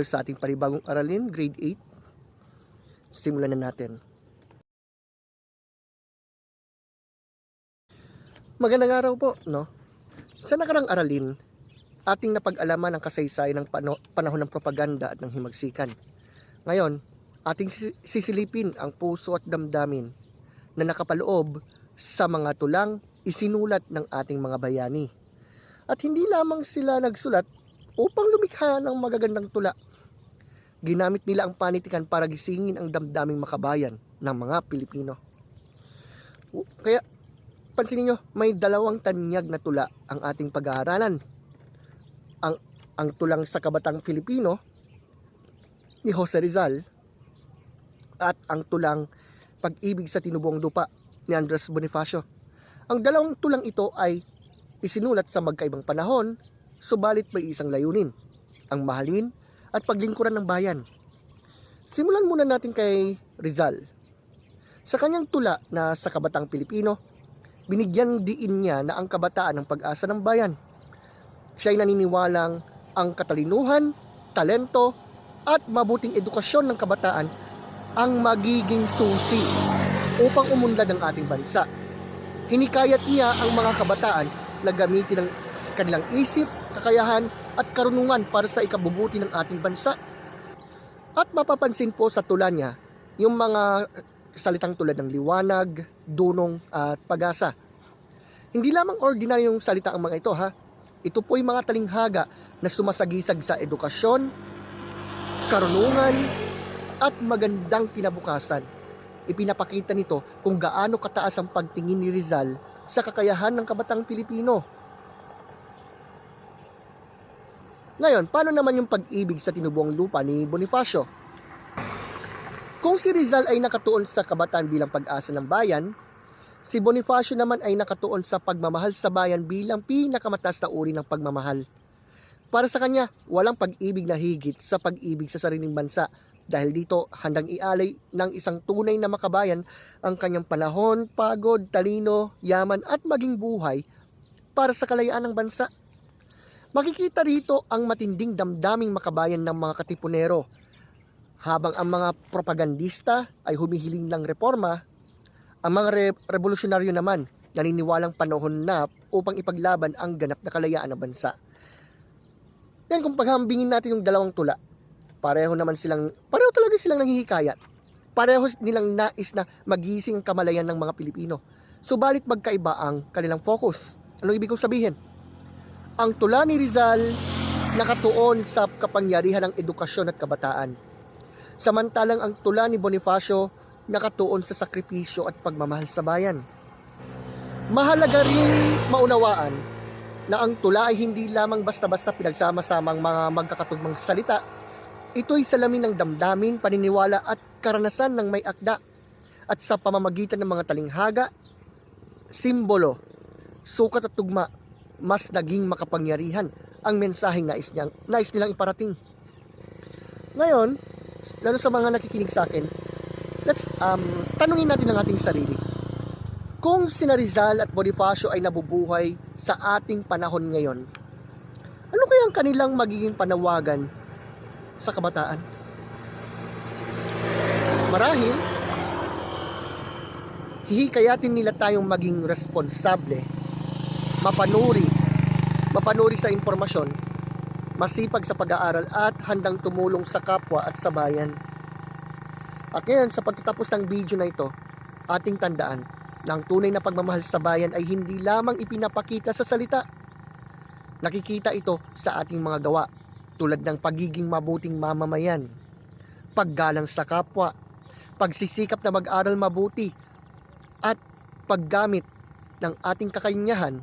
Sa ating panibagong aralin, grade 8. Simulan na natin. Magandang araw po, no? Sa nakarang aralin, ating napag-alaman ang kasaysayan ng panahon ng propaganda at ng himagsikan. Ngayon, ating sisilipin ang puso at damdamin na nakapaloob sa mga tulang isinulat ng ating mga bayani. At hindi lamang sila nagsulat upang lumikha ng magagandang tula. Ginamit nila ang panitikan para gisingin ang damdaming makabayan ng mga Pilipino. Kaya, pansinin nyo, may dalawang tanyag na tula ang ating pag-aaralan. Ang tulang sa kabatang Pilipino ni Jose Rizal at ang tulang Pag-ibig sa Tinubuong Lupa ni Andres Bonifacio. Ang dalawang tulang ito ay isinulat sa magkaibang panahon, subalit may isang layunin, ang mahalin at paglingkuran ng bayan. Simulan muna natin kay Rizal. Sa kanyang tula na Sa Kabatang Pilipino, binigyan diin niya na ang kabataan ng pag-asa ng bayan. Siya ay naniniwalang ang katalinuhan, talento at mabuting edukasyon ng kabataan ang magiging susi upang umunlad ang ating bansa. Hinikayat niya ang mga kabataan na gamitin ang kanilang isip, kakayahan at karunungan para sa ikabubuti ng ating bansa. At mapapansin po sa tula niya yung mga salitang tulad ng liwanag, dunong at pag-asa. Hindi lamang ordinaryong salita ang mga ito, ha. Ito po ay mga talinghaga na sumasagisag sa edukasyon, karunungan at magandang kinabukasan. Ipinapakita nito kung gaano kataas ang pagtingin ni Rizal sa kakayahan ng kabatang Pilipino. Ngayon, paano naman yung Pag-ibig sa Tinubuong Lupa ni Bonifacio? Kung si Rizal ay nakatuon sa kabataan bilang pag-asa ng bayan, si Bonifacio naman ay nakatuon sa pagmamahal sa bayan bilang pinakamataas na uri ng pagmamahal. Para sa kanya, walang pag-ibig na higit sa pag-ibig sa sariling bansa. Dahil dito, handang ialay ng isang tunay na makabayan ang kanyang panahon, pagod, talino, yaman at maging buhay para sa kalayaan ng bansa. Makikita rito ang matinding damdaming makabayan ng mga katipunero. Habang ang mga propagandista ay humihiling ng reforma, ang mga revolusyonaryo naman naniniwalang panahon na upang ipaglaban ang ganap na kalayaan ng bansa. Yan, kung paghambingin natin yung dalawang tula, pareho talaga silang nanghihikayat. Pareho nilang nais na magising ang kamalayan ng mga Pilipino. Subalit magkaiba ang kanilang focus. Anong ibig kong sabihin? Ang tula ni Rizal nakatuon sa kapangyarihan ng edukasyon at kabataan. Samantalang ang tula ni Bonifacio nakatuon sa sakripisyo at pagmamahal sa bayan. Mahalaga rin maunawaan na ang tula ay hindi lamang basta-basta pinagsama-samang mga magkakatugmang salita. Ito'y salamin ng damdamin, paniniwala at karanasan ng may akda. At sa pamamagitan ng mga talinghaga, simbolo, sukat at tugma, mas naging makapangyarihan ang mensaheng nais nilang iparating. Ngayon, lalo sa mga nakikinig sa akin, tanungin natin ang ating sarili. Kung sina Rizal at Bonifacio ay nabubuhay sa ating panahon ngayon, ano kaya ang kanilang magiging panawagan sa kabataan? Marahil, hihikayatin nila tayong maging responsable, mapanuri sa impormasyon, masipag sa pag-aaral at handang tumulong sa kapwa at sa bayan. At ngayon, sa pagtatapos ng video na ito, ating tandaan na ang tunay na pagmamahal sa bayan ay hindi lamang ipinapakita sa salita. Nakikita ito sa ating mga gawa, tulad ng pagiging mabuting mamamayan, paggalang sa kapwa, pagsisikap na mag-aral mabuti, at paggamit ng ating kakayahan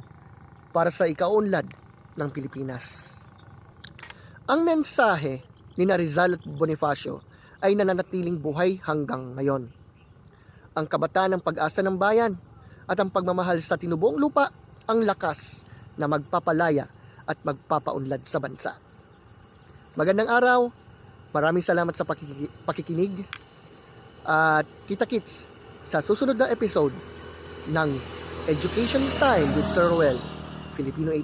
para sa ikaunlad ng Pilipinas. Ang mensahe ni Rizal at Bonifacio ay nananatiling buhay hanggang ngayon. Ang kabataan ng pag-asa ng bayan at ang pagmamahal sa tinubuong lupa ang lakas na magpapalaya at magpapaunlad sa bansa. Magandang araw, maraming salamat sa pakikinig at kita-kits sa susunod na episode ng Education Time with Sir Ruel, Filipino